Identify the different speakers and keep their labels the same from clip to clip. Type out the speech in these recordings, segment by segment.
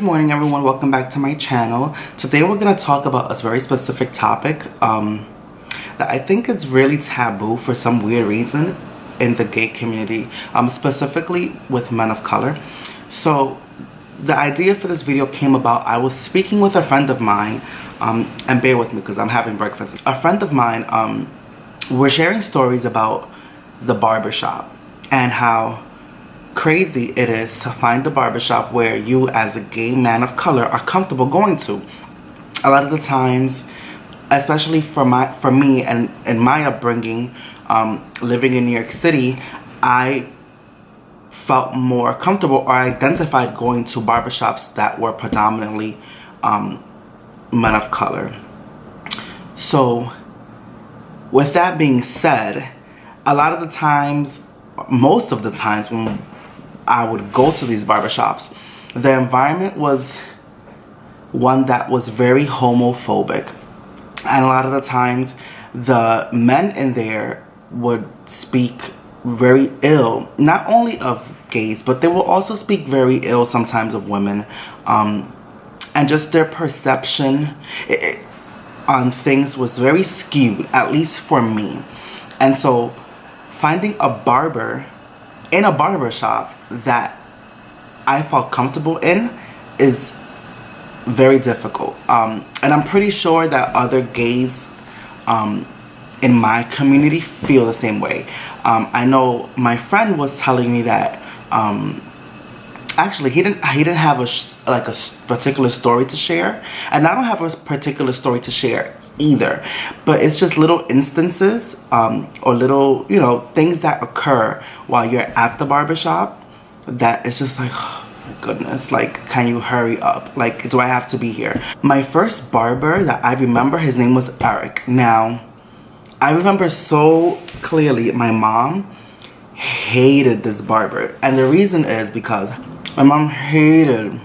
Speaker 1: Good morning everyone, welcome back to my channel. Today we're going to talk about a very specific topic that I think is really taboo for some weird reason in the gay community, specifically with men of color. So the idea for this video came about, I was speaking with a friend of mine, and bear with me because I'm having breakfast. A friend of mine, we're sharing stories about the barbershop and how crazy it is to find a barbershop where you as a gay man of color are comfortable going to. A lot of the times, especially for me and in my upbringing, living in New York City, I felt more comfortable or identified going to barbershops that were predominantly men of color. So with that being said, a lot of the times, most of the times when I would go to these barbershops, the environment was one that was very homophobic. And a lot of the times, the men in there would speak very ill, not only of gays, but they will also speak very ill sometimes of women. And just their perception on things was very skewed, at least for me. And so finding a barber in a barbershop that I felt comfortable in is very difficult. And I'm pretty sure that other gays in my community feel the same way. I know my friend was telling me that actually he didn't have a particular story to share, and I don't have a particular story to share either, but it's just little instances or little, things that occur while you're at the barbershop that it's just like, oh my goodness, like, can you hurry up? Like, do I have to be here? My first barber that I remember, his name was Eric. Now, I remember so clearly my mom hated this barber, and the reason is because my mom hated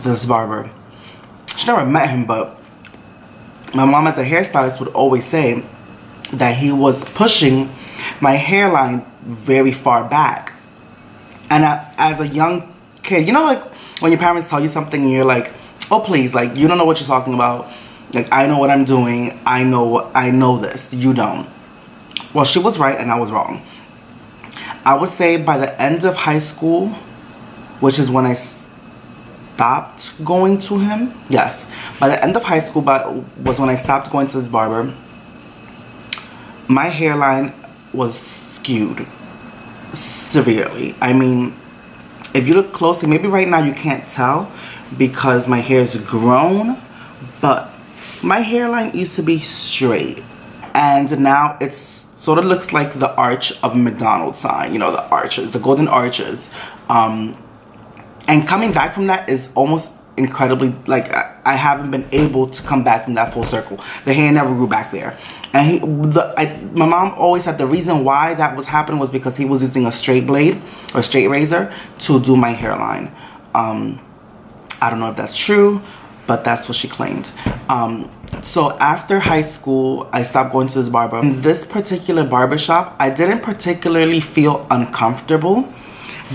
Speaker 1: this barber. She never met him, but my mom as a hairstylist would always say that he was pushing my hairline very far back. And as a young kid, like when your parents tell you something and you're like, oh please, like, you don't know what you're talking about. Like, I know what I'm doing. I know this. You don't. Well, she was right and I was wrong. I would say by the end of high school, which is when I stopped going to him. Yes, by the end of high school was when I stopped going to this barber. My hairline was skewed severely. I mean, if you look closely, maybe right now you can't tell because my hair is grown, but my hairline used to be straight, and now it's sort of looks like the arch of a McDonald's sign, the arches, the golden arches. And coming back from that is almost incredibly, like, I haven't been able to come back from that full circle. The hair never grew back there. And my mom always said the reason why that was happening was because he was using a straight blade or straight razor to do my hairline. I don't know if that's true, but that's what she claimed. So after high school, I stopped going to this barber. In this particular barbershop, I didn't particularly feel uncomfortable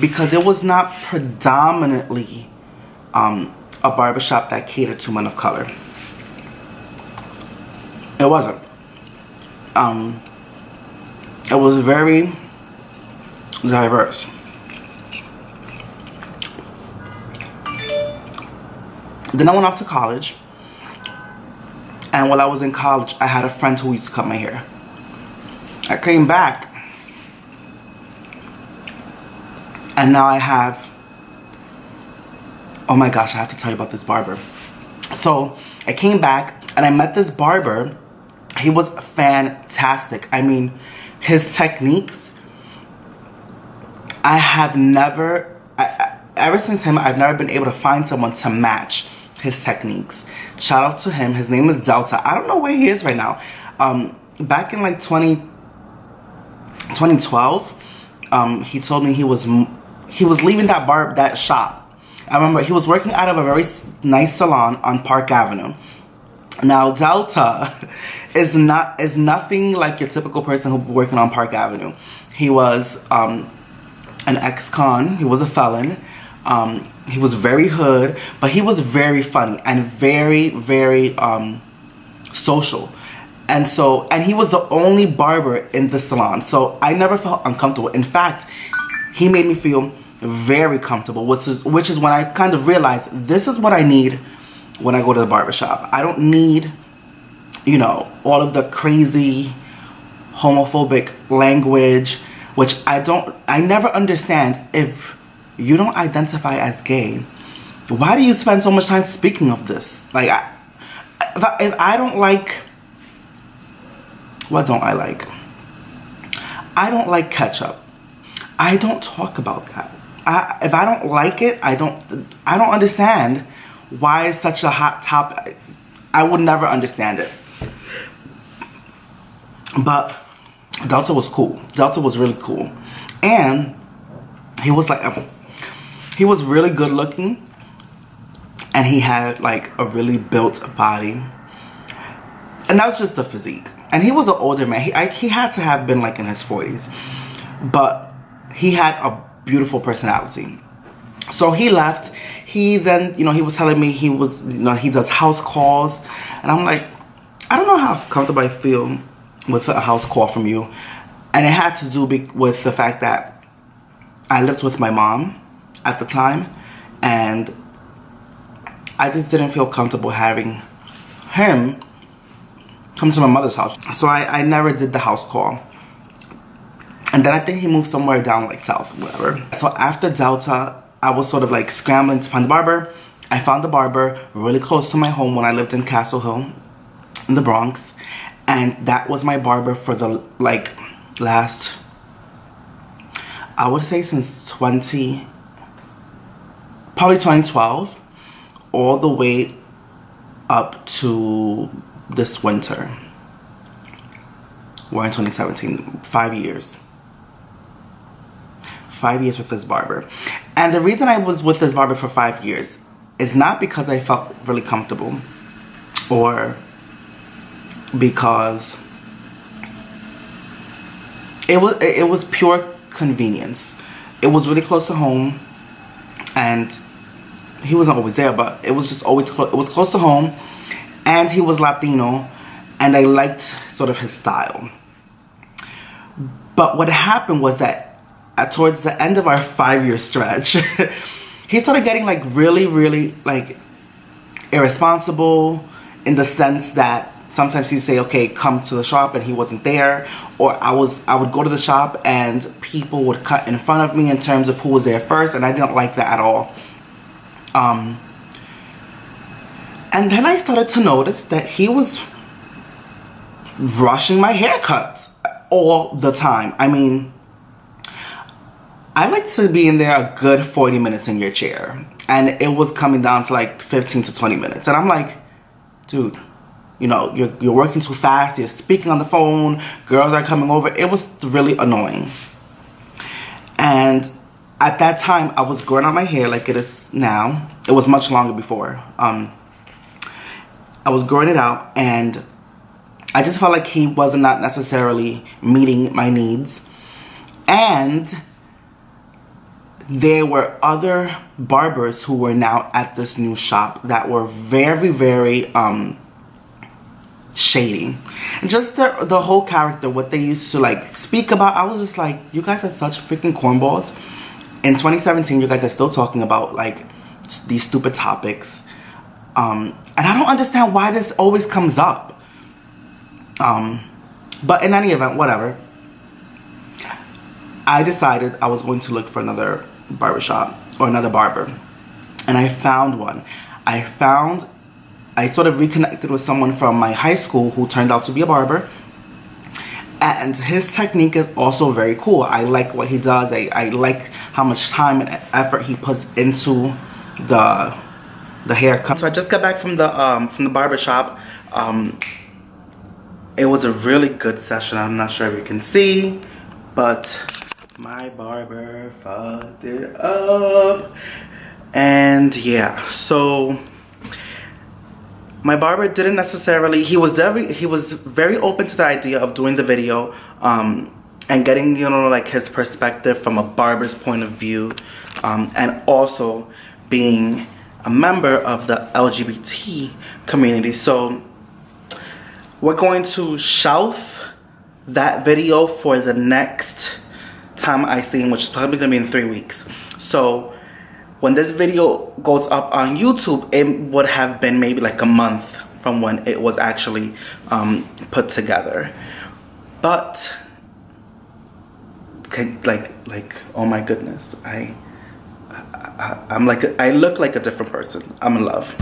Speaker 1: because it was not predominantly a barbershop that catered to men of color. It wasn't. It was very diverse. Then I went off to college, and while I was in college, I had a friend who used to cut my hair. I came back, and now I have, oh my gosh, I have to tell you about this barber. So I came back and I met this barber. He was fantastic. I mean, his techniques, ever since him, I've never been able to find someone to match his techniques. Shout out to him. His name is Delta. I don't know where he is right now. Back in like 2012, he told me he was leaving that shop. I remember he was working out of a very nice salon on Park Avenue. Now Delta is nothing like your typical person who's working on Park Avenue. He was an ex-con. He was a felon. He was very hood, but he was very funny and very, very social. And he was the only barber in the salon. So I never felt uncomfortable. In fact, he made me feel very comfortable, which is when I kind of realized this is what I need when I go to the barbershop. I don't need, you know, all of the crazy homophobic language, which I never understand. If you don't identify as gay, why do you spend so much time speaking of this? Like, if I don't like, what don't I like? I don't like ketchup. I don't talk about that. If I don't like it, I don't understand why it's such a hot topic. I would never understand it. But Delta was cool. Delta was really cool. And he was really good looking. And he had like a really built body. And that was just the physique. And he was an older man. He had to have been like in his 40s. But he had a beautiful personality. So he left. He then, you know, he was telling me he does house calls. And I'm like, I don't know how comfortable I feel with a house call from you. And it had to do with the fact that I lived with my mom at the time. And I just didn't feel comfortable having him come to my mother's house. So I never did the house call. And then I think he moved somewhere down like south, whatever. So after Delta, I was sort of like scrambling to find the barber. I found the barber really close to my home when I lived in Castle Hill in the Bronx. And that was my barber for the like last, I would say since probably 2012, all the way up to this winter. We're in 2017, 5 years. 5 years with this barber. And the reason I was with this barber for 5 years is not because I felt really comfortable or because it was pure convenience. It was really close to home, and he wasn't always there, but it was just always it was close to home, and he was Latino, and I liked sort of his style. But what happened was that towards the end of our 5-year stretch, he started getting like really, really like irresponsible, in the sense that sometimes he'd say, okay, come to the shop, and he wasn't there. Or I would go to the shop and people would cut in front of me in terms of who was there first, and I didn't like that at all. And then I started to notice that he was rushing my haircuts all the time. I mean, I like to be in there a good 40 minutes in your chair, and it was coming down to like 15 to 20 minutes. And I'm like, dude, you know, you're working too fast, you're speaking on the phone, girls are coming over. It was really annoying. And at that time, I was growing out my hair like it is now. It was much longer before. I was growing it out, and I just felt like he was not necessarily meeting my needs. And there were other barbers who were now at this new shop that were very, very shady. And just the whole character, what they used to like speak about, I was just like, you guys are such freaking cornballs. In 2017, you guys are still talking about like these stupid topics. And I don't understand why this always comes up. But in any event, whatever. I decided I was going to look for another barbershop or another barber. And I found one. I sort of reconnected with someone from my high school who turned out to be a barber. And his technique is also very cool. I like what he does. I like how much time and effort he puts into the haircut. So I just got back from the barber shop. It was a really good session. I'm not sure if you can see, but my barber fucked it up. And yeah, so my barber didn't necessarily, he was very open to the idea of doing the video. and getting, you know, like his perspective from a barber's point of view, and also being a member of the LGBT community. So we're going to shelf that video for the next time I see him, which is probably gonna be in 3 weeks. So when this video goes up on YouTube, it would have been maybe like a month from when it was actually put together. But like oh my goodness, I'm like, I look like a different person. I'm in love.